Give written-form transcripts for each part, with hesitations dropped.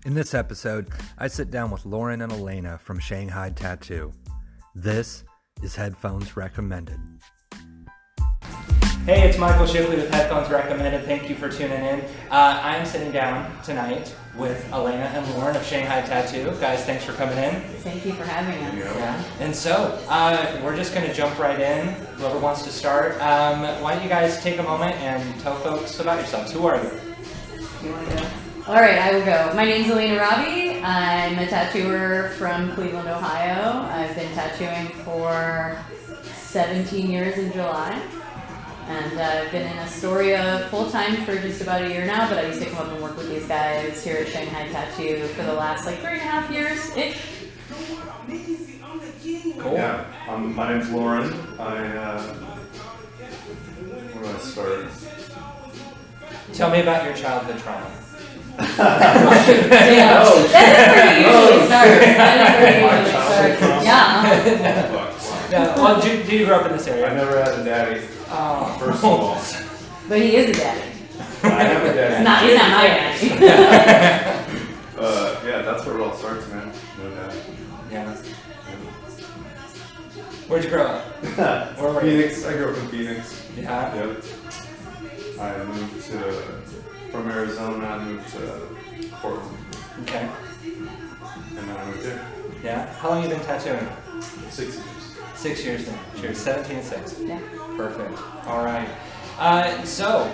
In this episode, I sit down with Loren and Alana from Shanghaied Tattoo. This is Headphones Recommended. Hey, it's Michael Shipley with Headphones Recommended. Thank you for tuning in. I'm sitting down tonight with Alana and Loren of Shanghaied Tattoo. Guys, thanks for coming in. Thank you for having us. Yeah. And so, we're just going to jump right in. Whoever wants to start. Why don't you guys take a moment and tell folks about yourselves. Who are you? You want to go? All right, I will go. My name's Alana Robbie. I'm a tattooer from Cleveland, Ohio. I've been tattooing for 17 years in July. And I've been in Astoria full-time for just about a year now, but I used to come up and work with these guys here at Shanghaied Tattoo for the last 3.5 years-ish. Cool. Yeah, my name's Loren. Where do I start? Tell me about your childhood trauma. That's where you usually start. Yeah. Well, do you grow up in this area? I never had a daddy. First of all. But he is a daddy. I am a daddy. He's not my daddy. Yeah, that's where it all starts, man. No dad. Yeah. Where'd you grow up? Where were Phoenix. I grew up in Phoenix. Yeah. Yep. I moved from Arizona. I moved to Portland. Okay. And then I moved here. Yeah. How long have you been tattooing? 6 years. 6 years now. Sure. 17 and 6. Yeah. Perfect. All right. So,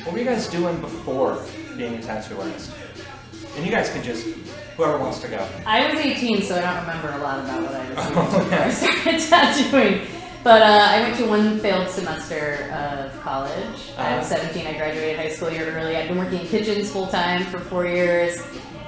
what were you guys doing before being a tattoo artist? And you guys can just, whoever wants to go. I was 18, so I don't remember a lot about what I was doing before I started tattooing. But I went to one failed semester of college. I was 17. I graduated high school a year early. I'd been working in kitchens full-time for 4 years.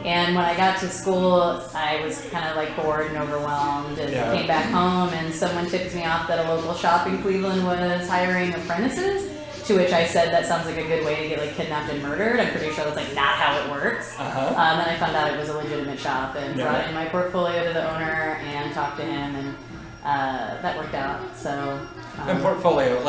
And when I got to school, I was kind of bored and overwhelmed and came back home, and someone tipped me off that a local shop in Cleveland was hiring apprentices, to which I said that sounds like a good way to get kidnapped and murdered. I'm pretty sure that's not how it works. And I found out it was a legitimate shop and brought in my portfolio to the owner and talked to him, and that worked out. So. And portfolio,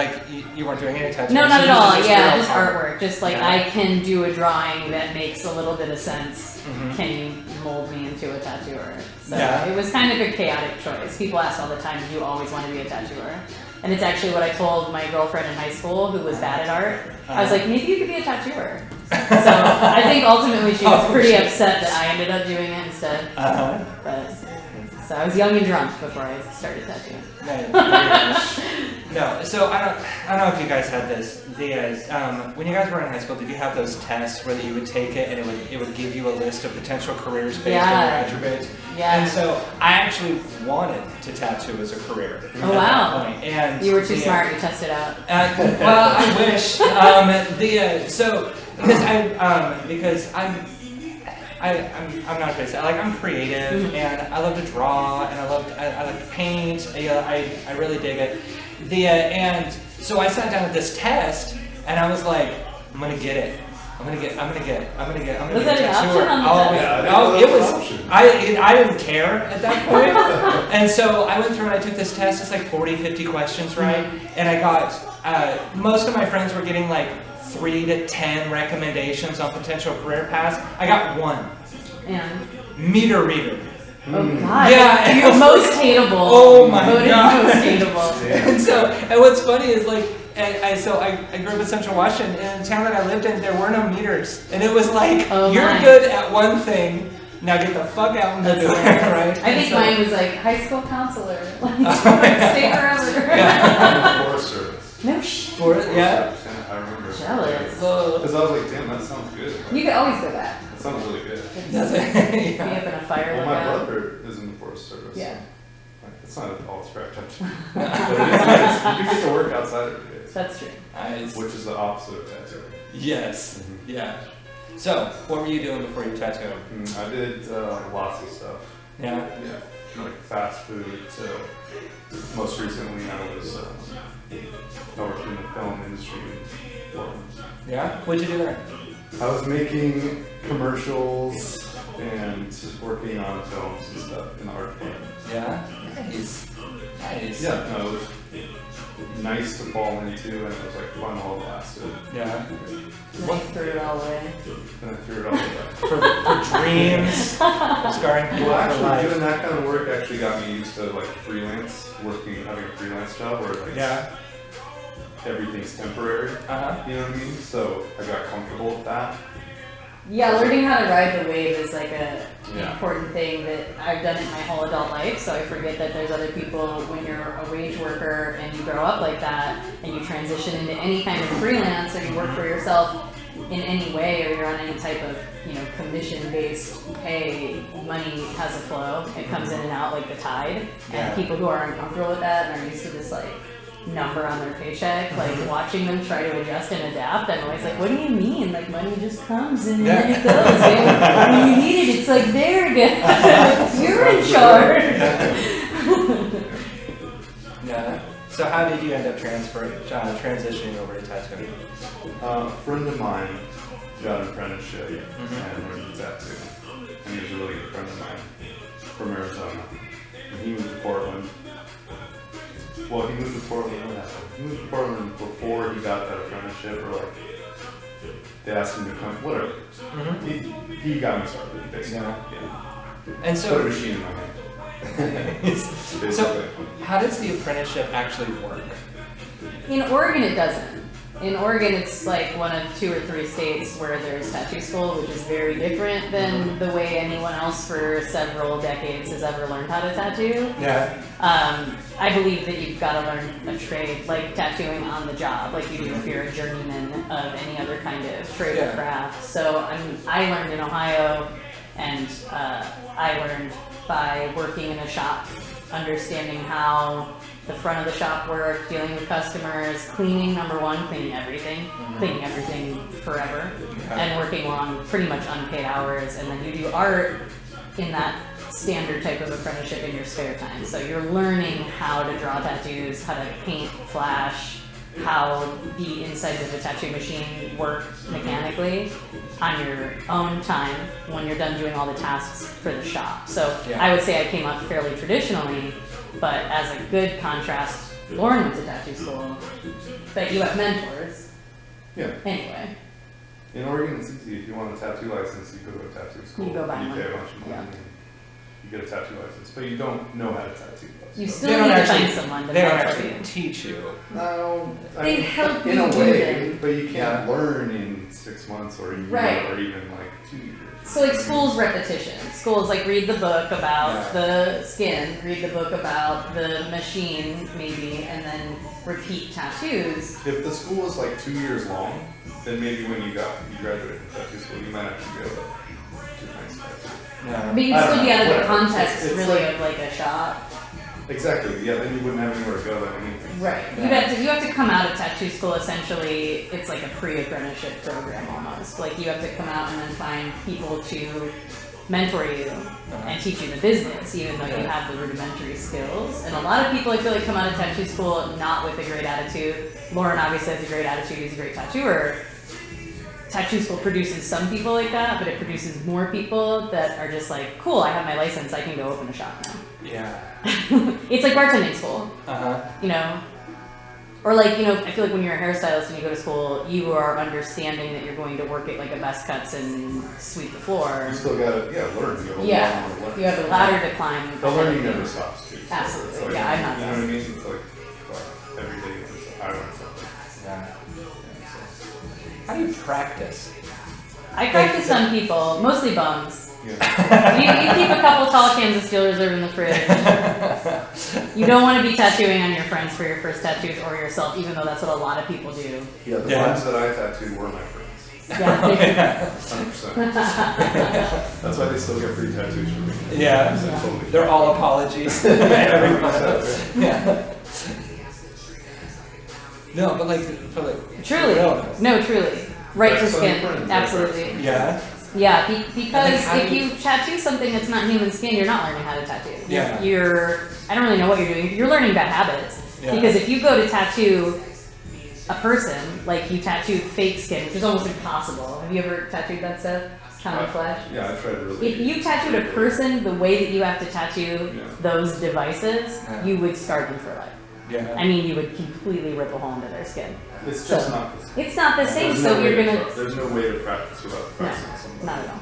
you weren't doing any tattoos? No, not at all. Just artwork. Just I can do a drawing that makes a little bit of sense. Mm-hmm. Can you mold me into a tattooer? So it was kind of a chaotic choice. People ask all the time, do you always want to be a tattooer? And it's actually what I told my girlfriend in high school who was bad at art. I was like, maybe you could be a tattooer. So I think ultimately she was pretty upset that I ended up doing it instead. But, so I was young and drunk before I started tattooing. No, so I don't know if you guys had this. When you guys were in high school, did you have those tests where you would take it and it would give you a list of potential careers based on your attributes? Yeah. And so I actually wanted to tattoo as a career. Oh wow! And you were too smart. You tested out. Well, I wish. Because I'm not gonna say I'm creative and I love to draw and I like to paint. I really dig it. And so I sat down at this test and I was like, I'm gonna get it. I'm gonna get Was that a an tattooer. option? It was. I didn't care at that point. And so I went through and I took this test. It's 40, 50 questions, right? And I got most of my friends were getting 3 to 10 recommendations on potential career paths. I got one. And meter reader. Oh God! Yeah, you're most hateable. Oh my God! Most hateable. And what's funny is I grew up in Central Washington, and in the town that I lived in, there were no meters, and it was you're good at one thing. Now get the fuck out and do it, right? I think mine was high school counselor. Stay forever. Yeah. Forest Service. No shit. Yeah. I remember. Jealous. Because I was like, damn, that sounds good. You could always go back. That sounds really good. Be up in a fire. Well, my brother is in the Forest Service. Yeah. So, it's not all scratch up. But it is nice. You get to work outside every day. That's true. Nice. Which is the opposite of tattooing. Yes. Mm-hmm. Yeah. So, what were you doing before you tattooed? I did lots of stuff. Yeah? Yeah. Fast food to most recently I was working in the film industry in Portland. Yeah? What'd you do there? I was making commercials and working on films and stuff in the art department. Yeah? Nice. Yeah, no, nice to fall into, and it was like fun while it lasted. Yeah. Then you threw it all away. Then I threw it all away. For dreams, scarring people Well, for actually, life. doing that kind of work actually got me used to like freelance, having a freelance job where like Yeah. everything's temporary. Uh-huh. You know what I mean? So I got comfortable with that. Yeah, learning how to ride the wave is like an Yeah. important thing that I've done it my whole adult life, so I forget that there's other people when you're a wage worker and you grow up like that and you transition into any kind of freelance or you work for yourself in any way or you're on any type of, commission-based pay, money has a flow. It comes in and out like the tide. Yeah. And people who are uncomfortable with that and are used to this like number on their paycheck, like watching them try to adjust and adapt, I'm always like, what do you mean? Like money just comes and then it goes. When you need it, it's like there again. You're in charge. Yeah. So how did you end up transitioning over to tattooing? A friend of mine got an apprenticeship and learned to tattoo. And he was a really good friend of mine from Arizona. And he moved to Portland. Well, he moved to Portland. He moved to Portland before he got that apprenticeship, or like they asked him to come. Whatever. He got me started, basically. Yeah. And Put a so, machine in my hand. so how does the apprenticeship actually work? In Oregon, it doesn't. In Oregon, it's like one of 2 or 3 states where there's tattoo school, which is very different than the way anyone else for several decades has ever learned how to tattoo. Yeah. I believe that you've got to learn a trade, like tattooing on the job, like you do if you're a journeyman of any other kind of trade or craft. So I learned in Ohio, and I learned by working in a shop, understanding how the front of the shop worked, dealing with customers, cleaning, number one, cleaning everything forever, and working long, pretty much unpaid hours. And then you do art in that standard type of apprenticeship in your spare time. So you're learning how to draw tattoos, how to paint, flash, how the insides of a tattoo machine work mechanically on your own time when you're done doing all the tasks for the shop. So I would say I came up fairly traditionally, but as a good contrast, Loren went to tattoo school, but you have mentors. Yeah. Anyway. In Oregon, it's easy. If you want a tattoo license, you go to a tattoo school. You go buy one. pay a bunch of money. And you get a tattoo license, but you don't know how to tattoo. You still need to find someone to They don't mentor actually you. teach you. No, They help in you a do way, them. but you can't learn in 6 months or a year Right. or even like 2 years. So like school's repetition. School's like read the book about the skin, read the book about the machine maybe, and then repeat tattoos. If the school is like 2 years long, then maybe when you graduate from tattoo school, you might actually be able to do a nice tattoo. Yeah. But you'd I still don't be know, out of the whatever. context It's really like- of like a shop. Exactly. Yeah. Then you wouldn't have anywhere to go then anything. Right. You have to come out of tattoo school essentially, it's like a pre-apprenticeship program almost. Like you have to come out and then find people to mentor you and teach you the business, even though you have the rudimentary skills. And a lot of people I feel like come out of tattoo school not with a great attitude. Loren obviously has a great attitude, he's a great tattooer. Tattoo school produces some people like that, but it produces more people that are just like, cool, I have my license, I can go open a shop now. Yeah. It's like bartending school. Uh-huh. Or like, I feel like when you're a hairstylist and you go to school, you are understanding that you're going to work at like a best cuts and sweep the floor. You still gotta learn. You have a long way to learn. You have a ladder to climb. The learning never stops too. So Absolutely. it's like, Yeah, I'm not You know what I mean? It's like every day you learn something. I learn something. Yeah. How do you practice? I practice on people, mostly bums. Yeah. You keep a couple tall cans of Steel Reserve in the fridge. You don't want to be tattooing on your friends for your first tattoos or yourself, even though that's what a lot of people do. Yeah, the ones that I tattooed were my friends. Yeah. 100%. That's why they still get free tattoos from me. Yeah. Totally. They're all apologies. Yeah. No, but like for like Truly. real. No, truly. Right to That's skin. friends, Absolutely. Yeah. Yeah, because how if do you tattoo something that's not human skin, you're not learning how to tattoo. Yeah. I don't really know what you're doing. You're learning bad habits. Yeah. Because if you go to tattoo a person, like you tattoo fake skin, which is almost impossible. Have you ever tattooed that stuff? Common flesh? Yeah, I tried really. If you tattooed a person the way that you have to tattoo those devices, Yeah. you would scar them for life. Yeah. I mean, you would completely rip a hole into their skin. It's just So, not the same. It's not the same, There's so no you're way to gonna. there's no way to practice without No, practicing somebody. not at all.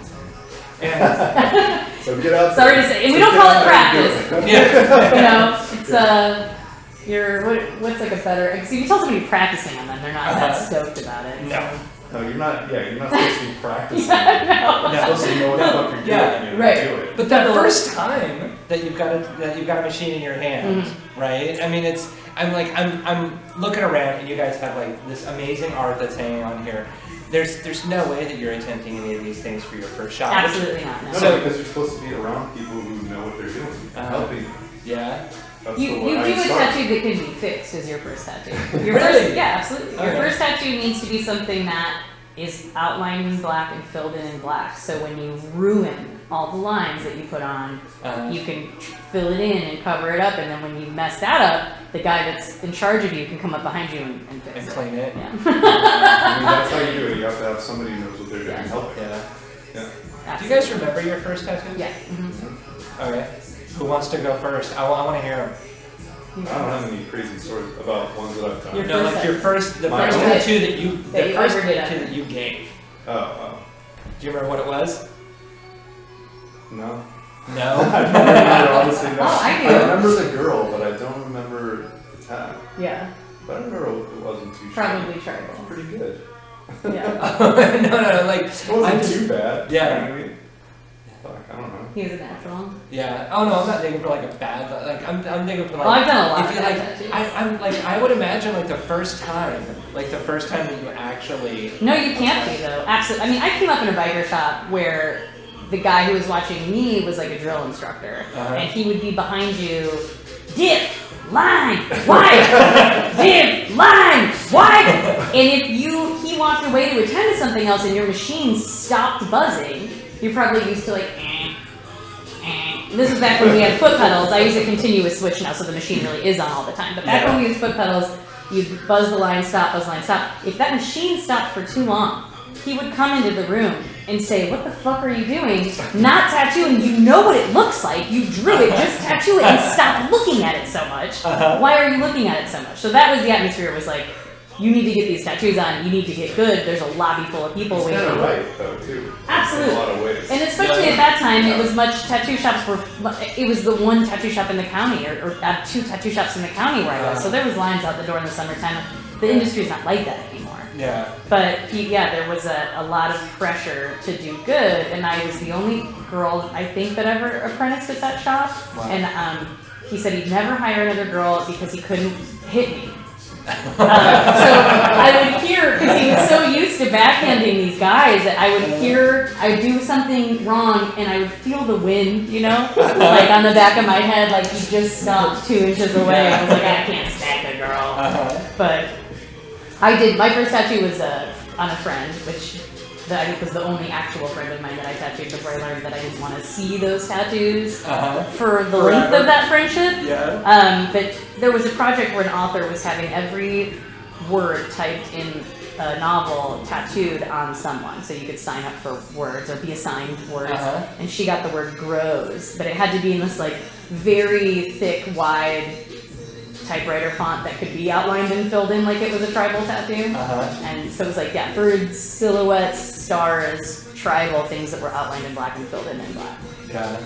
And So get out Sorry there. to say, and we So don't get call out it there and do practice. it. yeah. You know, it's what's like a better? Because if you tell somebody practicing on them, they're not that stoked about it. No. No, you're not supposed to be practicing. No. You're supposed to know what the fuck you're doing. Yeah, and right. do it. But the first time that you've got a machine in your hand, right? I mean, I'm looking around and you guys have like this amazing art that's hanging on here. There's no way that you're attempting any of these things for your first shot. Absolutely not. No. No, because you're supposed to be around people who know what they're doing, helping. Yeah. That's You the do way I a start. tattoo that can be fixed as your first tattoo. Your Really? first, yeah, absolutely. Your Okay. first tattoo needs to be something that is outlined in black and filled in black. So when you ruin all the lines that you put on, you can fill it in and cover it up. And then when you mess that up, the guy that's in charge of you can come up behind you and fix And it. clean it. Yeah. I mean, that's how you do it. You have to have somebody who knows what they're doing Yeah. helping. Yeah. Yeah. Do you guys remember your first tattoo? Yeah. Okay. Who wants to go first? I want to hear them. I don't have any crazy stories about ones that I've done. Your No, first like your first, the My first own? tattoo that you, That the you first ever did. tattoo that you gave. Oh, Do you remember what it was? no. No. I don't remember, honestly, no. Oh, I do. I remember the girl, but I don't remember the tat. Yeah. But I remember it wasn't too Probably shabby. tribal. It's pretty good. Yeah. no, like It wasn't I'm just- too bad. Yeah. You know what I mean? Fuck, I don't know. He was a natural. Yeah. Oh no, I'm not digging for like a bad. Like I'm digging for like. Well, I've done a lot if of you, bad like, tattoos. I'm like I would imagine like the first time that you actually. No, you can't be though. Absolutely. I mean, I came up in a biker shop where the guy who was watching me was like a drill instructor, and he would be behind you, dip, line, white, dip, line, white. And if he walked away to attend to something else and your machine stopped buzzing, you're probably used to like. This is back when we had foot pedals. I use a continuous switch now, so the machine really is on all the time. But back when we used foot pedals, you'd buzz the line, stop, buzz the line, stop. If that machine stopped for too long, he would come into the room and say, "What the fuck are you doing? Not tattooing. You know what it looks like. You drew it. Just tattoo it and stop looking at it so much. Why are you looking at it so much?" So that was the atmosphere. It was like, you need to get these tattoos on. You need to get good. There's a lobby full of people It's waiting. kind of right, though, too. Absolutely. In a lot of ways. And especially at that time, it was much tattoo shops were. It was the one tattoo shop in the county, or two tattoo shops in the county where I was. So there was lines out the door in the summertime. The industry's not like that anymore. Yeah. But there was a lot of pressure to do good, and I was the only girl I think that ever apprenticed at that shop. Wow. And he said he'd never hire another girl because he couldn't hit me. So I would hear, because he was so used to backhanding these guys, that I would hear, I would do something wrong, and I would feel the wind, you know, like on the back of my head, like he just stopped 2 inches away. I was like, I can't stand a girl. But I did, my first tattoo was on a friend, which I think was the only actual friend of mine that I tattooed before I learned that I didn't want to see those tattoos for the length of that friendship. Yeah. But there was a project where an author was having every word typed in a novel tattooed on someone, so you could sign up for words or be assigned words. And she got the word grows, but it had to be in this like very thick, wide typewriter font that could be outlined and filled in like it was a tribal tattoo. And so it was like, birds, silhouettes, stars, tribal things that were outlined in black and filled in black. Yeah.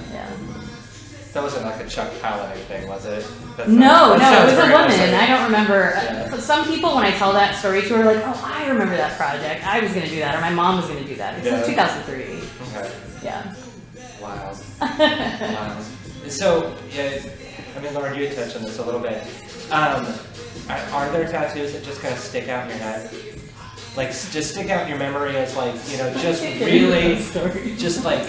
That wasn't like a Chuck Palahniuk thing, was it? No, it was a very woman, nice. and I don't remember. Yeah. Some people, when I tell that story to her, like, "Oh, I remember that project. I was going to do that, or my mom was going to do that." It's since 2003. Okay. Yeah. Wow. Wow. So, I mean, Loren, you had touched on this a little bit. Are there tattoos that just kind of stick out in your head? Like, just stick out in your memory as like, just really, just like...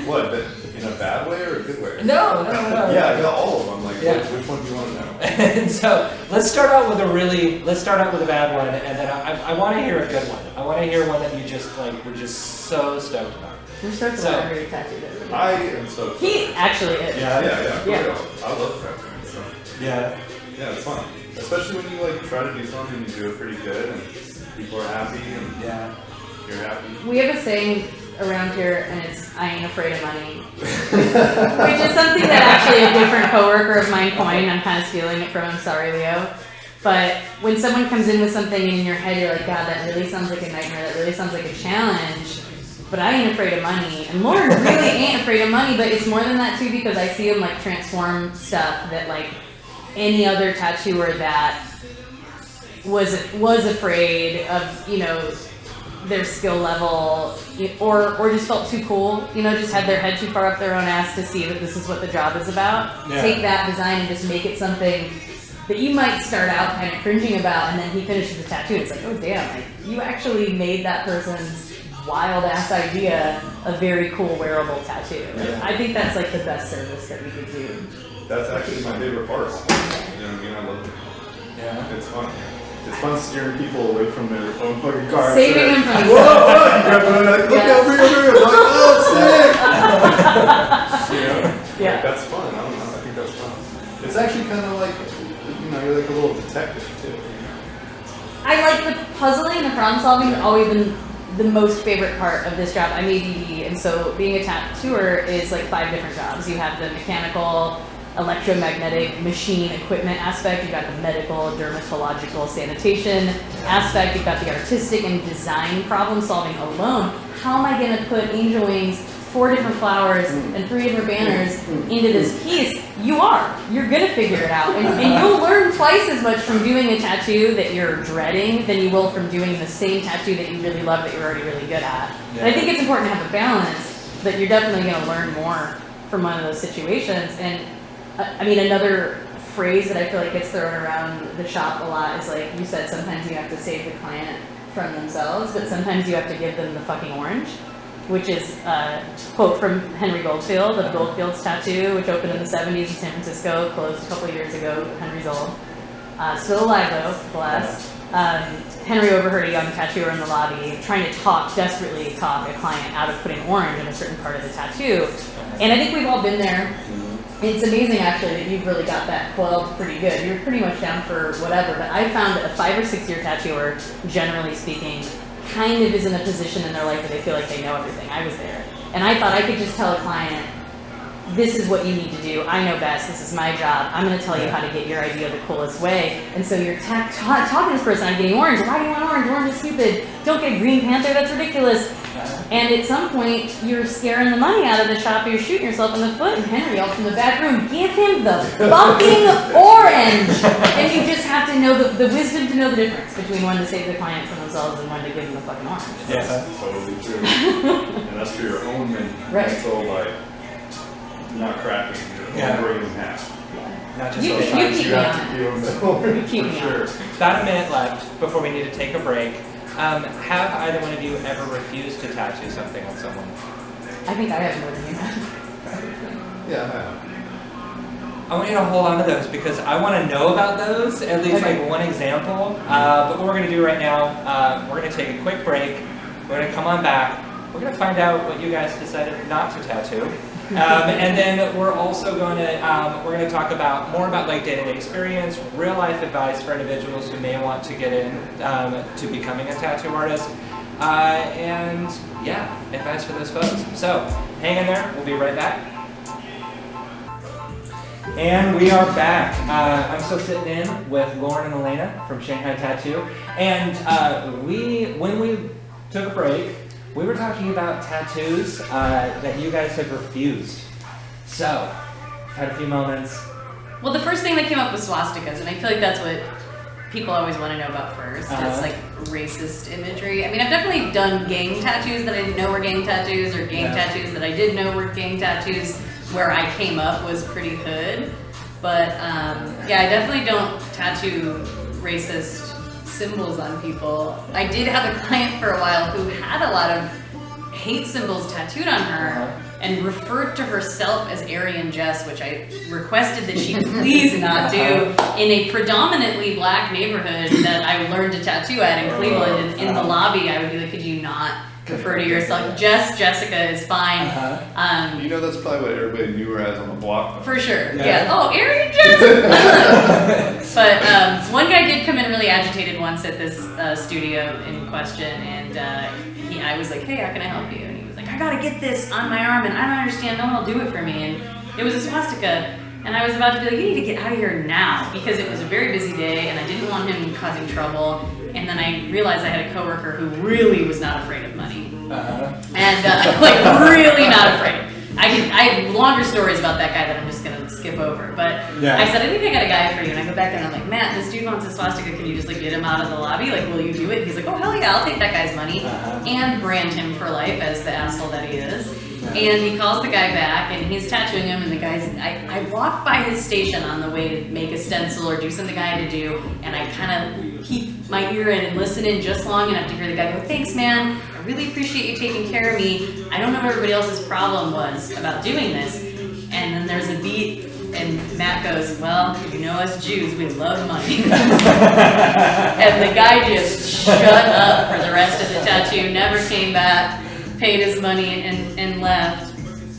What, in a bad way or a good way? No. Yeah, I got all of them. Like, Yeah. which one do you want to know? And so, let's start out with a bad one, and then I want to hear a good one. I want to hear one that you just, like, were just so stoked about. You're so So- very tattooed. I am so. He actually is. Yeah. For Yeah. real. I love tattooing. So. Yeah. Yeah, it's fun. Especially when you like try to do something and you do it pretty good and people are happy and Yeah. you're happy. We have a saying around here, and it's I ain't afraid of money, which is something that actually a different coworker of mine coined. I'm kind of stealing it from him. Sorry, Leo. But when someone comes in with something and in your head, you're like, God, that really sounds like a nightmare. That really sounds like a challenge. But I ain't afraid of money. And Loren really ain't afraid of money, but it's more than that too, because I see him like transform stuff that like any other tattooer that was afraid of, you know, their skill level or just felt too cool, you know, just had their head too far up their own ass to see that this is what the job is about. Yeah. Take that design and just make it something that you might start out kind of cringing about, and then he finishes the tattoo and it's like, oh damn, like you actually made that person's wild ass idea a very cool wearable tattoo. Yeah. I think that's like the best service that we could do. That's actually my favorite part. You know what I mean? I love it. Yeah. It's fun. It's fun steering people away from their own fucking car. Saving them from look over here. Like, oh, sick. You know? Yeah. Like, that's fun. I don't know. I think that's fun. It's actually kind of like, you know, you're like a little detective too. I like the puzzling, the problem solving has always been the most favorite part of this job. I'm ADD, and so being a tattooer is like 5 different jobs. You have the mechanical, electromagnetic, machine equipment aspect. You've got the medical, dermatological, sanitation aspect. You've got the artistic and design problem solving alone. How am I going to put angel wings, 4 different flowers, and 3 different banners into this piece? You're going to figure it out. And you'll learn twice as much from doing a tattoo that you're dreading than you will from doing the same tattoo that you really love that you're already really good at. Yeah. And I think it's important to have a balance, but you're definitely going to learn more from one of those situations. And I mean, another phrase that I feel like gets thrown around the shop a lot is like, you said sometimes you have to save the client from themselves, but sometimes you have to give them the fucking orange, which is a quote from Henry Goldfield of Goldfield's Tattoo, which opened in the 70s in San Francisco, closed a couple of years ago. Henry's old. Still alive though, bless. Henry overheard a young tattooer in the lobby trying to desperately talk a client out of putting orange in a certain part of the tattoo. And I think we've all been there. It's amazing actually that you've really got that quelled pretty good. You're pretty much down for whatever, but I found that a 5 or 6 year tattooer, generally speaking, kind of is in a position in their life where they feel like they know everything. I was there. And I thought I could just tell a client, this is what you need to do. I know best. This is my job. I'm going to tell you how to get your idea the coolest way. And so you're talking to this person, I'm getting orange. Why do you want orange? Orange is stupid. Don't get a green panther. That's ridiculous. And at some point, you're scaring the money out of the shop. You're shooting yourself in the foot. And Henry yells from the back room, give him the fucking orange. And you just have to know the wisdom to know the difference between when to save the client from themselves and when to give them the fucking orange. Yeah, that's totally true. And that's for your own mental, like, not cracking your own brain in half. Not just you those keep times. me on. You keep me on. About a minute left before we need to take a break. Have either one of you ever refused to tattoo something on someone? I think I have more than you have. Yeah, I have. I want you to hold on to those because I want to know about those, at least like one example. But what we're going to do right now, we're going to take a quick break. We're going to come on back. We're going to find out what you guys decided not to tattoo. And then we're also going to talk more about like day-to-day experience, real life advice for individuals who may want to get in to becoming a tattoo artist, and yeah, advice for those folks. So hang in there. We'll be right back. And we are back. I'm still sitting in with Loren and Alana from Shanghaied Tattoo, and when we took a break, we were talking about tattoos that you guys have refused. So, had a few moments. Well, the first thing that came up was swastikas, and I feel like that's what people always want to know about first. It's like racist imagery. I mean, I've definitely done gang tattoos that I didn't know were gang tattoos, or gang tattoos that I did know were gang tattoos, where I came up was pretty hood. But yeah, I definitely don't tattoo racist symbols on people. I did have a client for a while who had a lot of hate symbols tattooed on her and referred to herself as Aryan Jess, which I requested that she please not do in a predominantly black neighborhood that I learned to tattoo at in Cleveland. In the lobby, I would be like, could you not refer to yourself? Jessica is fine. You know, that's probably what everybody knew her as on the block. For sure. Yeah. Oh, Aryan Jess! But one guy did come in really agitated once at this studio in question, and I was like, hey, how can I help you? And he was like, I gotta get this on my arm, and I don't understand, no one will do it for me. And it was a swastika, and I was about to be like, you need to get out of here now, because it was a very busy day, and I didn't want him causing trouble. And then I realized I had a coworker who really was not afraid of money. And like really not afraid. I have longer stories about that guy that I'm just gonna skip over. But I said, I think I got a guy for you. And I go back there and I'm like, Matt, this dude wants a swastika. Can you just like get him out of the lobby? Like, will you do it? He's like, oh hell yeah, I'll take that guy's money and brand him for life as the asshole that he is. And he calls the guy back and he's tattooing him, and the guy's, I walked by his station on the way to make a stencil or do something I had to do, and I kind of keep my ear in and listen in just long enough to hear the guy go, thanks man, I really appreciate you taking care of me. I don't know what everybody else's problem was about doing this. And then there's a beat and Matt goes, well, you know us Jews, we love money. And the guy just shut up for the rest of the tattoo, never came back, paid his money and left.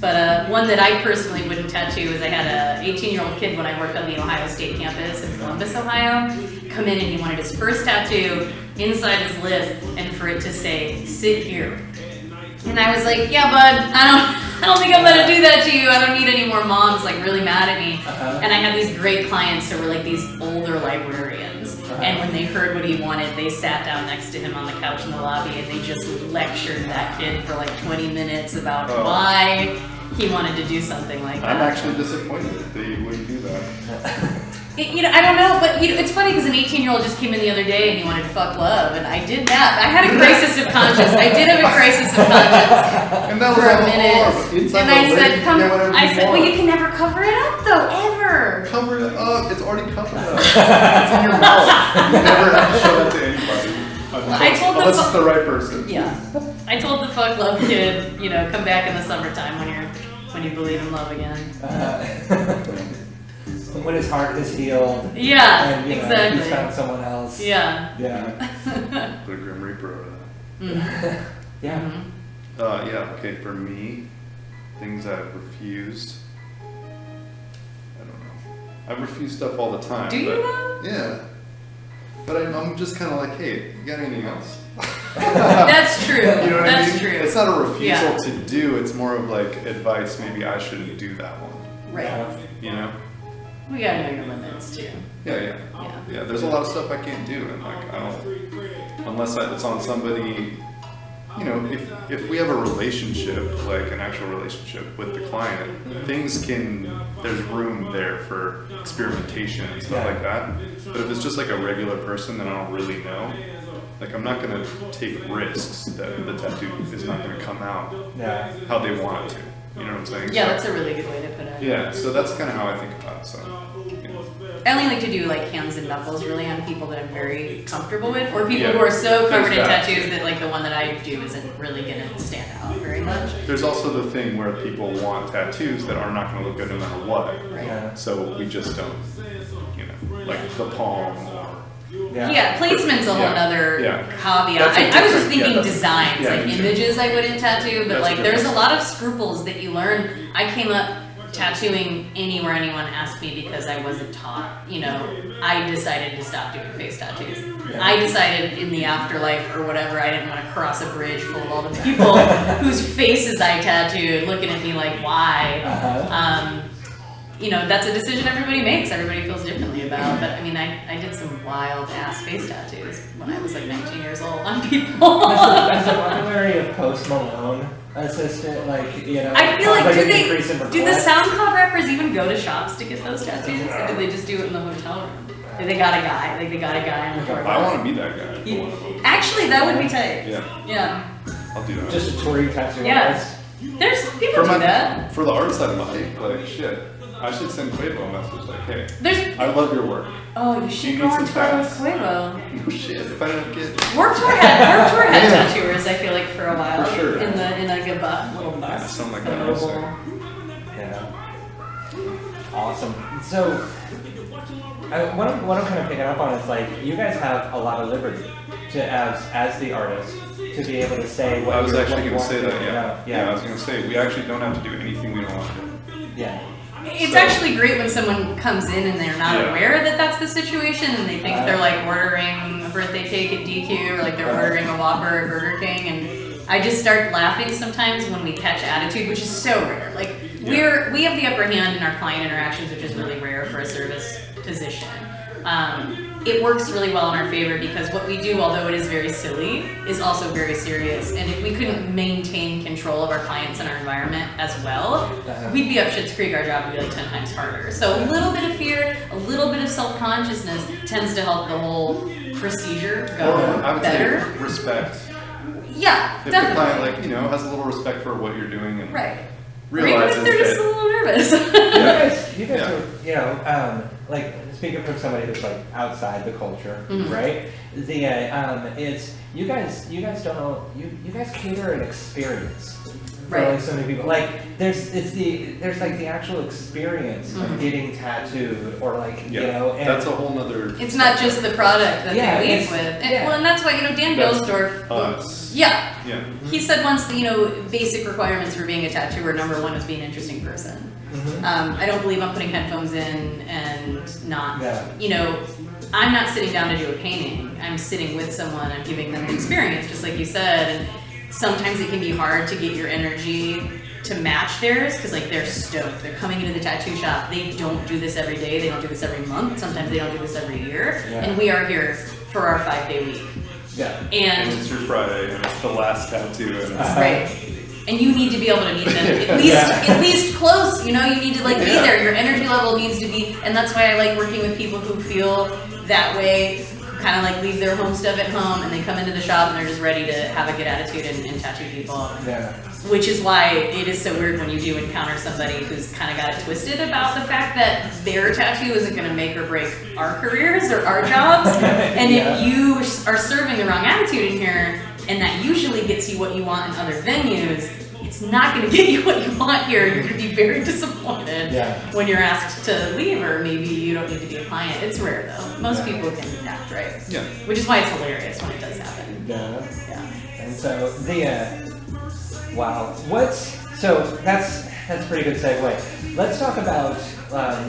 But one that I personally wouldn't tattoo is I had a 18-year-old kid when I worked on the Ohio State campus in Columbus, Ohio, come in and he wanted his first tattoo inside his lip and for it to say, sit here. And I was like, yeah, bud, I don't think I'm gonna do that to you. I don't need any more moms like really mad at me. And I had these great clients who were like these older librarians. And when they heard what he wanted, they sat down next to him on the couch in the lobby and they just lectured that kid for like 20 minutes about why he wanted to do something like that. I'm actually disappointed that they wouldn't do that. I don't know, but it's funny because an 18-year-old just came in the other day and he wanted to fuck love, and I did that. I had a crisis of conscience. I did have a crisis of conscience And that was for a all minute. And I said, "Come." I said, "Well, you can never cover it up, though, ever." Cover it up. It's already covered up. It's in your mouth. You never have to show that to anybody. Unless it's the right person. Yeah, I told the fuck love kid, come back in the summertime when you believe in love again. When his heart is healed. Yeah, and, exactly. He's found someone else. Yeah. Yeah. Put a Grim Reaper over that. Yeah. Mm-hmm. Yeah, okay, for me, things I've refused. I don't know. I refuse stuff all the time. Do you though? Yeah. But I'm just kind of like, hey, you got anything else? That's true. You know what I mean? That's true. It's not a refusal to do, it's more of like advice, maybe I shouldn't do that one. Right. You know? We gotta know your limits too. Yeah. There's a lot of stuff I can't do, and like I don't, unless it's on somebody. If we have a relationship, like an actual relationship with the client, there's room there for experimentation and stuff like that. But if it's just like a regular person that I don't really know, like I'm not gonna take risks that the tattoo is not gonna come out how they want it to. You know what I'm saying? Yeah, that's a really good way to put it. Yeah, so that's kind of how I think about it. So, I only like to do like hands and knuckles really on people that I'm very comfortable with, or people who are so covered in tattoos that like the one that I do isn't really gonna stand out very much. There's also the thing where people want tattoos that are not gonna look good no matter what. Right. Yeah. So we just don't, like the palm or. Yeah, placement's a whole other caveat. That's a I was just different- thinking designs, like me too. images I wouldn't tattoo, but That's like a there's a difference. lot of scruples that you learn. I came up tattooing anywhere anyone asked me because I wasn't taught. I decided to stop doing face tattoos. Yeah. I decided in the afterlife or whatever, I didn't want to cross a bridge full of all the people whose faces I tattooed looking at me like, why? That's a decision everybody makes. Everybody feels differently about. But I mean, I did some wild ass face tattoos when I was like 19 years old on people. As the popularity of Post Malone assistant, I feel like do the SoundCloud rappers even go to shops to get those tattoos, or do they just do it in the hotel room? They got a guy, on the tour I bus. want to be that guy. For one of them. Actually, that would be tight. Yeah, I'll do that. Just a touring tattoo Yeah. artist. There's people do that. For the arts I like shit. I should send Quavo a message like, hey, I love your work. Oh, you Do should you go need on some tour with tats? Quavo. No shit, if I didn't have kids. Warped Tour had tattooers, I feel like, for a while. For sure. In like a little bus. Something like A that. mobile. Yeah. Awesome. So, what I'm kind of picking up on is like you guys have a lot of liberty to as the artist to be able to say what I was you actually going to want say to that, do. yeah. I was going to say, we actually don't have to do anything we don't want to do. Yeah. It's So- actually great when someone comes in and they're not Yeah. aware that that's the situation and they think they're like ordering a birthday cake at DQ or like they're ordering a Whopper at Burger King and I just start laughing sometimes when we catch attitude, which is so rare. Like we have the upper hand in our client interactions, which is really rare for a service position. It works really well in our favor because what we do, although it is very silly, is also very serious. And if we couldn't maintain control of our clients and our environment as well, we'd be up shit's creek. Our job would be like 10 times harder. So a little bit of fear, a little bit of self-consciousness tends to help the whole procedure go I would better. say respect. Yeah, If definitely. the client, like, you know, has a little respect for what you're doing and Right. Or even realizes if they're just a that. little nervous. You guys are, you know, like speaking from somebody who's like outside the culture, right? The it's you guys don't know you guys cater an experience for Right. like so many people. Like there's like the actual experience of getting tattooed or like you know. And that's a whole nother. It's not just the product that Yeah, they leave it's- with. yeah. Well, and that's why, you know, Dan That's Bilsdorf. us. Yeah. Yeah. He said once, you know, basic requirements for being a tattooer, number one is being an interesting person. I don't believe I'm putting headphones in and not, you know, I'm not sitting down to do a painting. I'm sitting with someone, I'm giving them the experience, just like you said. And sometimes it can be hard to get your energy to match theirs because like they're stoked. They're coming into the tattoo shop. They don't do this every day. They don't do this every month. Sometimes they don't do this every year. And we are here for our 5-day week. And And it's your Friday, and it's the last tattoo, and it's right. And you need to be able to meet them at least close. You know, you need to like be there. Your energy level needs to be, and that's why I like working with people who feel that way, who kind of like leave their home stuff at home and they come into the shop and they're just ready to have a good attitude and tattoo people. Yeah. Which is why it is so weird when you do encounter somebody who's kind of got it twisted about the fact that their tattoo isn't going to make or break our careers or our jobs. And if you are serving the wrong attitude in here, and that usually gets you what you want in other venues, it's not going to get you what you want here. You're going to be very disappointed when you're asked to leave, or maybe you don't need to be a client. It's rare though. Most people can act right. Yeah. Which is why it's hilarious when it does happen. Yeah. And so the wow, that's a pretty good segue. Let's talk about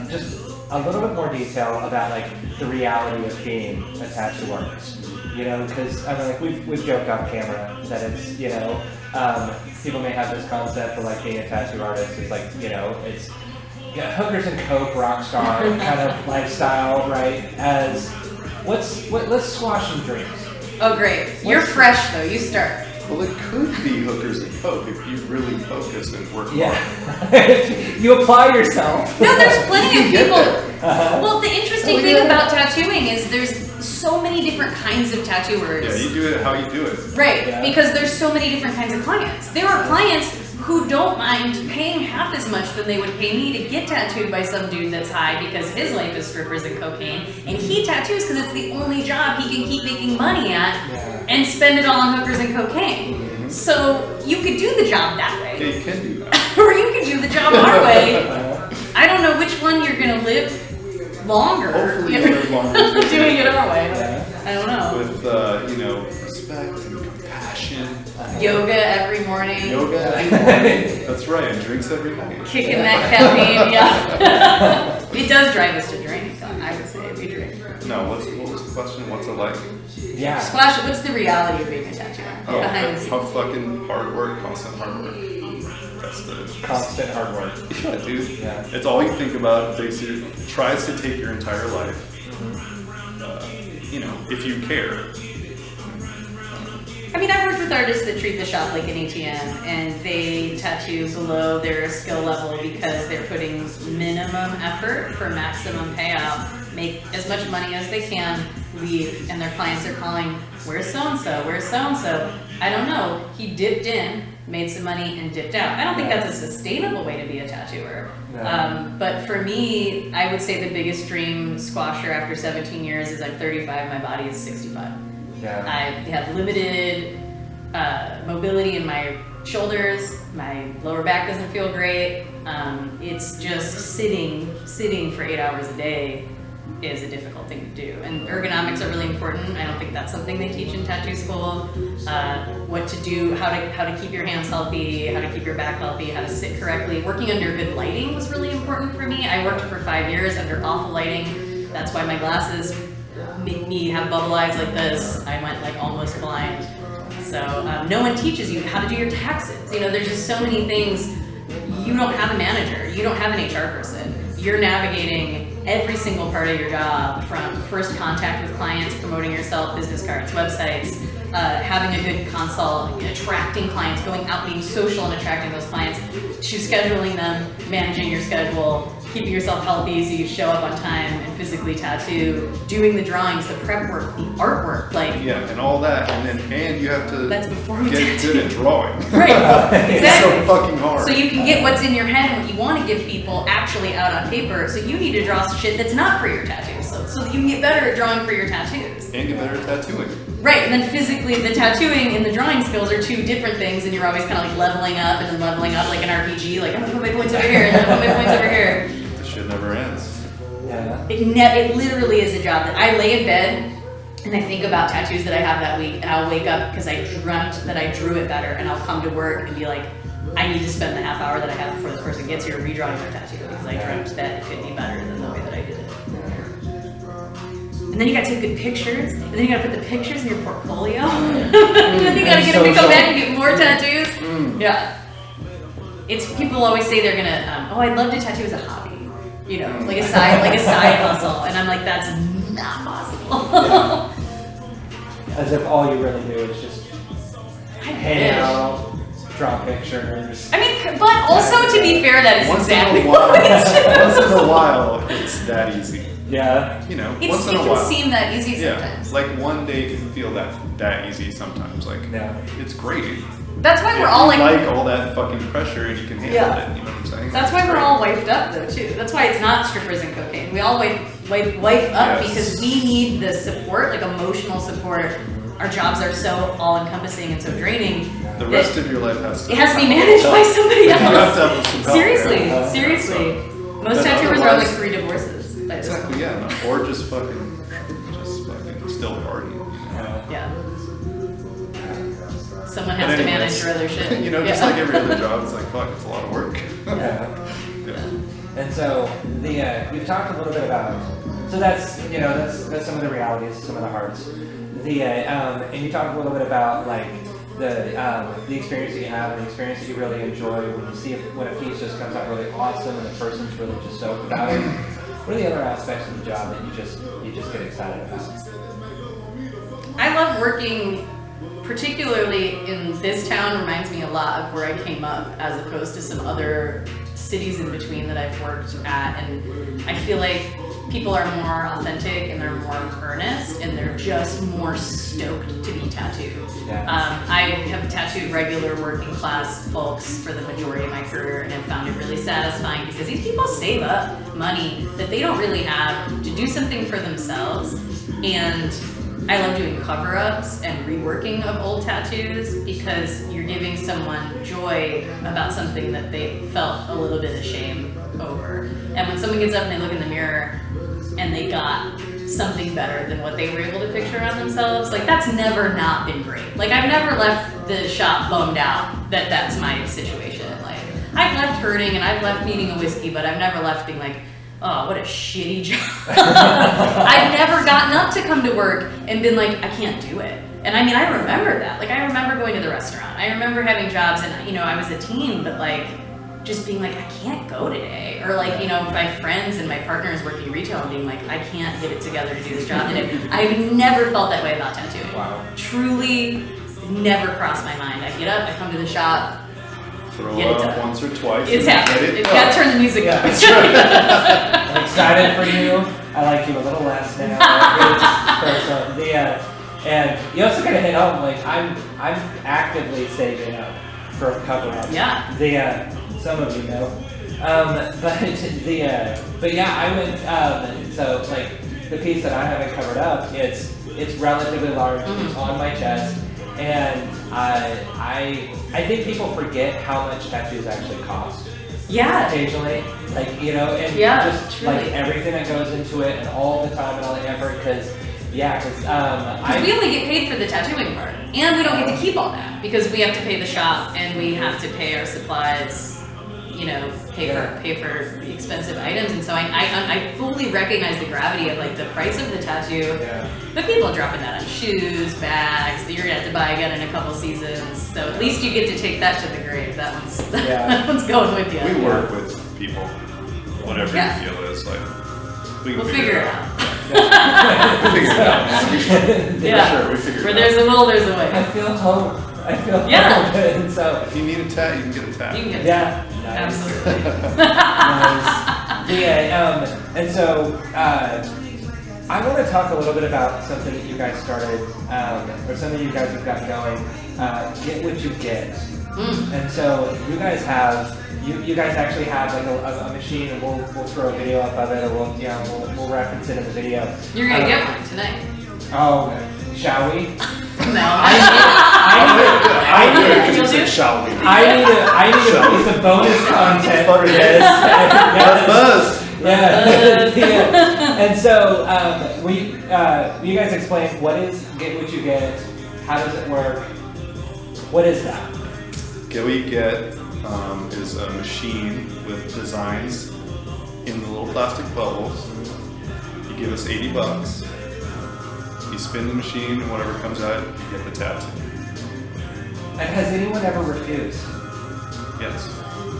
just a little bit more detail about like the reality of being a tattoo artist. You know, because I mean, like we've joked off camera that it's, you know, people may have this concept for like being a tattoo artist. It's like, you know, it's hookers and coke, rock star kind of lifestyle, right? Let's squash some dreams. Oh great, you're fresh though. You start. Well, it could be hookers and coke if you really focus and work hard. Yeah. You apply yourself. No, there's plenty of people. Uh-huh. Well, the interesting thing about tattooing is there's so many different kinds of tattooers. Yeah, you do it how you do it. Right, Yeah. because there's so many different kinds of clients. There are clients who don't mind paying half as much than they would pay me to get tattooed by some dude that's high because his life is strippers and cocaine, and he tattoos because it's the only job he can keep making money at and spend it all on hookers and cocaine. So you could do the job that way. Yeah, you can do that. Or you could do the job our way. I don't know which one you're gonna live longer. Hopefully you live longer. Doing it our way. I don't know. With, you know, respect and compassion. Yoga every morning. Yoga every morning. That's right, and drinks every night. Kicking that caffeine, yeah. It does drive us to drink, I would say. We drink. No, what was the question? What's it like? Yeah. Splash, what's the reality of being a tattooer? Oh, Behind the scenes. how fucking hard work, constant hard work. That's the Constant hard work. Yeah, dude. Yeah. It's all you think about. Tries to take your entire life. You know, if you care. I mean, I've worked with artists that treat the shop like an ATM, and they tattoo below their skill level because they're putting minimum effort for maximum payout, make as much money as they can, leave, and their clients are calling, where's so-and-so, where's so-and-so? I don't know, he dipped in, made some money, and dipped out. I don't think that's a sustainable way to be a tattooer. But for me, I would say the biggest dream squasher after 17 years is I'm 35, my body is 65. Yeah. I have limited mobility in my shoulders. My lower back doesn't feel great. It's just sitting for 8 hours a day is a difficult thing to do. And ergonomics are really important. I don't think that's something they teach in tattoo school. What to do, how to keep your hands healthy, how to keep your back healthy, how to sit correctly. Working under good lighting was really important for me. I worked for 5 years under awful lighting. That's why my glasses make me have bubble eyes like this. I went like almost blind. So so no one teaches you how to do your taxes. You know, there's just so many things. You don't have a manager. You don't have an HR person. You're navigating every single part of your job, from first contact with clients, promoting yourself, business cards, websites, having a good consult, attracting clients, going out, being social and attracting those clients, to scheduling them, managing your schedule, keeping yourself healthy so you show up on time and physically tattoo, doing the drawings, the prep work, the artwork, like and all that, and you have to that's before we get good at drawing. Right, It's exactly. so fucking hard. So you can get what's in your head and what you want to give people actually out on paper. So you need to draw shit that's not for your tattoos, so that you can get better at drawing for your tattoos. And get better at tattooing. Right, and then physically, the tattooing and the drawing skills are two different things, and you're always kind of like leveling up and then leveling up like an RPG. Like, I'm gonna put my points over here, and then I'm gonna put my points over here. This shit never ends. Yeah. It literally is a job that I lay in bed and I think about tattoos that I have that week, and I'll wake up because I dreamt that I drew it better, and I'll come to work and be like, I need to spend the half hour that I have before this person gets here redrawing their tattoo because I dreamt that it could be better than the way that I did it. And then you gotta take good pictures, and then you gotta put the pictures in your portfolio. And then you gotta get them to come back and get more tattoos. Yeah. It's, people always say they're gonna, I'd love to tattoo as a hobby. You know, like a side hustle. And I'm like, that's not possible. As if all you really do is just hang out, draw pictures. I mean, but also to be fair, that is Once exactly in a while, what it's once in a while, it's that easy. Yeah. You know, It once in a can while. seem that easy Yeah, sometimes. like one day can feel that easy sometimes. Like, Yeah. it's great. That's why If we're all you like all that fucking pressure and you can handle Yeah. it. You know what I'm saying? that's why we're all wiped up though too. That's why it's not strippers and cocaine. We all wipe up Yes. because we need the support, like emotional support. Our jobs are so all-encompassing and so draining. The that rest of your life has to. it has to be managed by somebody You have else. to have some help. Seriously, yeah. seriously. Most But tattooers are on like otherwise- 3 divorces. By this Exactly. point. Yeah. No, or just fucking still partying. You know? Yeah. Someone But has to anyways, manage your other shit. You know, just Yeah. like every other job, it's like fuck, it's a lot of work. Yeah. Yeah. And so we've talked a little bit about, so that's that's some of the realities, some of the hearts. And you talked a little bit about like the experience that you have and the experience that you really enjoy when you see when a piece just comes out really awesome and the person's really just stoked about it. What are the other aspects of the job that you just get excited about? I love working, particularly in this town, reminds me a lot of where I came up as opposed to some other cities in between that I've worked at. And I feel like people are more authentic and they're more earnest and they're just more stoked to be tattooed. Yeah. I have tattooed regular working class folks for the majority of my career and have found it really satisfying because these people save up money that they don't really have to do something for themselves. And I love doing cover-ups and reworking of old tattoos because you're giving someone joy about something that they felt a little bit of shame over. And when someone gets up and they look in the mirror and they got something better than what they were able to picture on themselves, like that's never not been great. Like I've never left the shop bummed out that that's my situation. Like I've left hurting and I've left needing a whiskey, but I've never left being like, oh, what a shitty job. I've never gotten up to come to work and been like, I can't do it. And I mean, I remember that. Like, I remember going to the restaurant. I remember having jobs and, you know, I was a teen, but like, just being like, I can't go today. Or like, you know, my friends and my partners working retail and being like, I can't get it together to do this job today. I've never felt that way about tattooing. Wow. Truly never crossed my mind. I get up, I come to the shop, Throw Get it up done. once or twice. it's and happened. get it It's done. got to turn the music up. I'm excited for you. I like you a little less now. And you also gotta hit home. Like I'm actively saving up for a couple of months. Yeah. Some of you know. But yeah, I went. So like the piece that I haven't covered up, it's relatively large. It's on my chest, and I think people forget how much tattoos actually cost. Yeah. Occasionally, like, you know, and Yeah, just truly. like everything that goes into it and all the time and all the effort, because We only get paid for the tattooing part, and we don't get to keep all that because we have to pay the shop and we have to pay our supplies. you know, pay for the expensive items, and so I fully recognize the gravity of like the price of the tattoo. Yeah. But people are dropping that on shoes, bags that you're gonna have to buy again in a couple seasons. So at least you get to take that to the grave. That one's that one's going with you. We work with people, whatever your deal is. Like, we'll figure it out. We'll figure it out. Yeah. For sure, we figure it out. Where there's a will, there's a way. I feel home. I feel Yeah. home. And so If you need a tat, you can get a tat. You can get yeah, nice. absolutely. Nice. Yeah, and so I want to talk a little bit about something that you guys started, or something you guys have got going. Get what you get. And so you guys have, you guys actually have like a machine, and we'll throw a video up of it, or we'll reference it in the video. You're gonna get one tonight. Oh, shall we? No. I knew it because You'll it said do? shall we. I need a piece of bonus content for this. That's buzz. Yeah. And so you guys explain what is Get What You Get, how does it work, what is that? Get What You Get is a machine with designs in the little plastic bubbles. You give us $80. You spin the machine, and whatever comes out, you get the tattoo. And has anyone ever refused? Yes.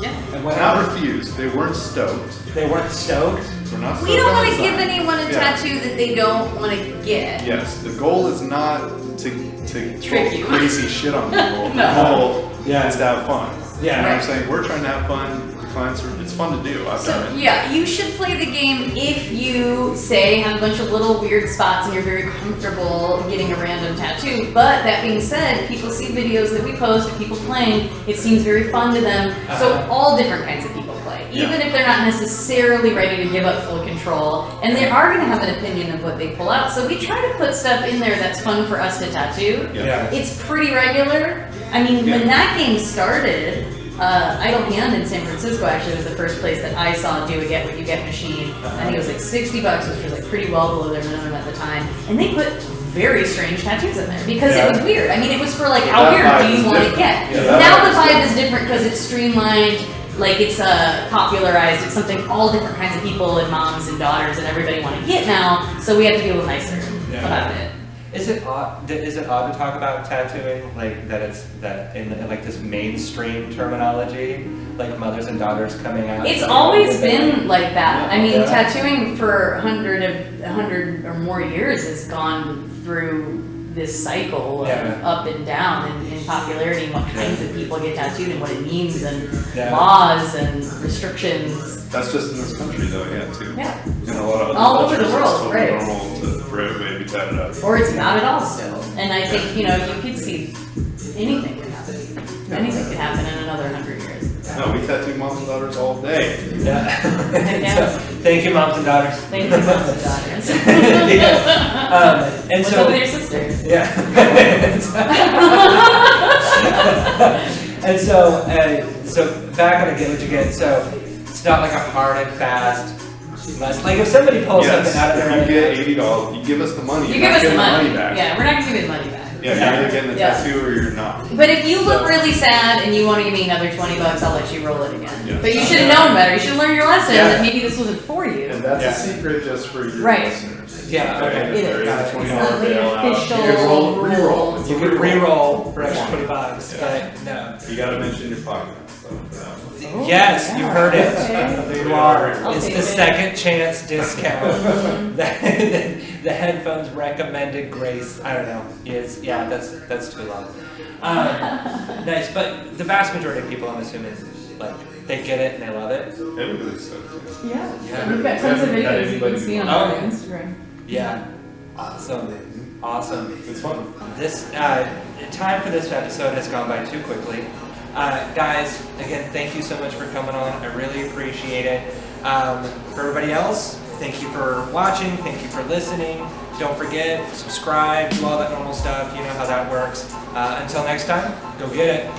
Yeah. And what Not refused. They weren't stoked. They weren't stoked? We're not stoked We don't on want to design. give anyone a tattoo that they don't want to get. Yes, the goal is not to Trick throw you. crazy shit on people. No. The goal Yeah. is to have fun. Yeah. You know what I'm Right. saying? We're trying to have fun. The clients are, it's fun to do. I've So done it. yeah, you should play the game if you say have a bunch of little weird spots and you're very comfortable getting a random tattoo. But that being said, people see videos that we post of people playing. It seems very fun to them. So all different kinds of people play, even if they're not necessarily ready to give up full control, and they are going to have an opinion of what they pull out. So we try to put stuff in there that's fun for us to tattoo. Yeah. It's pretty regular. I mean, when that game started, Idle Hand in San Francisco actually was the first place that I saw do a Get What You Get machine. I think it was like $60, which was like pretty well below their minimum at the time. And they put very strange tattoos in there because it was weird. I mean, it was for like, how That weird vibe do you is want to different. get? Yeah, that Now vibe the is vibe different. is different because it's streamlined. Like it's popularized. It's something all different kinds of people and moms and daughters and everybody want to get now. So we have to be a little nicer about it. Is it odd to talk about tattooing like that? It's that in like this mainstream terminology, like mothers and daughters coming out. It's always been like that. I mean, Yeah. tattooing for 100 or more years has gone through this cycle of up and down in popularity and what kinds of people get tattooed and what it means and laws and restrictions. That's just in this country, though, too. Yeah. In a lot of other All over cultures, the world, it's totally right. normal for everybody to be tatted up. Or it's not at all still. And I think, you could see anything can happen. Anything can happen in another 100 years. No, we tattoo moms and daughters all day. Yeah. So, thank you, moms and daughters. Thank you, moms and daughters. And What's so, up with your sisters? yeah. And so back on Get What You Get. So it's not like a hard and fast. Like if somebody pulls something out of their If you get $80, you give us the money. You You're give not us the getting money. back. Yeah, we're not gonna give you the money back. Yeah, you're either getting the Yeah. tattoo or you're not. But if you look really sad and you want to give me another $20, I'll let you roll it again. Yeah. But you should have known better. You should have learned your lesson Yeah. that maybe this wasn't for you. And that's Yeah. a secret just for your Right. listeners. Yeah, okay. If there is a It's $20 not the bailout, official you can roll, rule. re-roll. It's a You could re-roll. re-roll for extra $20, Yeah. but no. You gotta mention your podcast. So, Oh, Yes, you heard it. Okay. There you are. I'll It's take the it. second chance discount. The headphones recommended grace. I don't know. Is that's too long. Nice, but the vast majority of people, I'm assuming, like they get it and they love it. everybody's so good. Yeah. Yeah. We've got tons of Haven't had videos you can anybody see on do our that. Instagram. Yeah. Awesome. It's fun. This time for this episode has gone by too quickly. Guys, again, thank you so much for coming on. I really appreciate it. For everybody else, thank you for watching. Thank you for listening. Don't forget, subscribe, do all that normal stuff. You know how that works. Until next time, go get it.